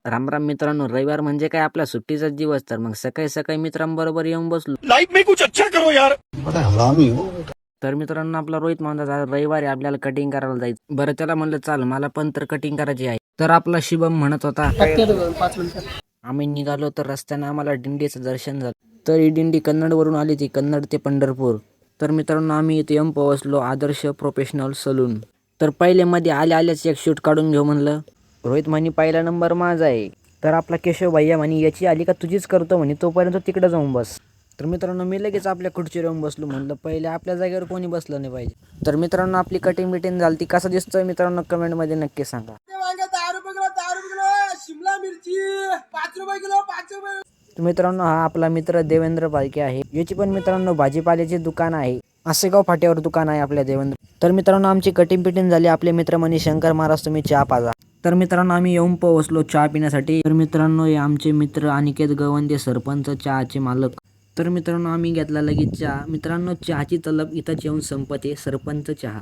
रामराम मित्रांनो, रविवार म्हणजे काय आपला सुट्टीचा दिवस. तर मग सकाळी सकाळी मित्रांबरोबर येऊन बसलो. लाइफ में कुछ अच्छा करो यार. बड़ा हरामी हो. तर मित्रांनो, आपला रोहित म्हणतात आज रविवारी आपल्याला कटिंग करायला जायचं. बरं, त्याला म्हणलं चाल, मला पण तर कटिंग करायची आहे. तर आपला शिवम म्हणत होता आम्ही निघालो. तर रस्त्याने आम्हाला दिंडीचं दर्शन झालं. तर ही दिंडी कन्नडवरून आली, ती कन्नड ते पंढरपूर. तर मित्रांनो, आम्ही इथे येऊन पोहोचलो आदर्श प्रोफेशनल सलून. तर पहिले मध्ये आल्याच एक शूट काढून घेऊ म्हणलं. रोहित म्हणे पहिला नंबर माझा आहे. तर आपला केशव भैया म्हणे याची आली का तुझीच करतो म्हणे, तोपर्यंत तिकडे जाऊन बस. तर मित्रांनो, मी लगेच आपल्या खुर्चीवर येऊन बसलो. म्हणलं पहिले आपल्या जागेवर कोणी बसलं नाही पाहिजे. तर मित्रांनो, आपली कटिंग बिटिंग झाली. ती कसं दिसतोय मित्रांनो कमेंटमध्ये नक्की सांगा. शिमला मिरची 5 रुपये किलो 5 रुपये. तर मित्रांनो, हा आपला मित्र देवेंद्र पालके आहे. याची पण मित्रांनो भाजीपाल्याचे दुकान आहे. आसेगाव फाट्यावर दुकान आहे आपल्या देवेंद्र. तर मित्रांनो, आमची कटिंग पिटिंग झाली. आपले मित्र म्हणे शंकर महाराज तुम्ही चहा पाजा. तर मित्रांनो, आम्ही येऊन पोहोचलो चहा पिण्यासाठी. तर मित्रांनो, हे आमचे मित्र अनिकेत गवंदे, सरपंच, चहाचे मालक. तर मित्रांनो, आम्ही घेतला लगेच चहा. मित्रांनो, चहाची तलब इथंच येऊन संपते. सरपंच चहा.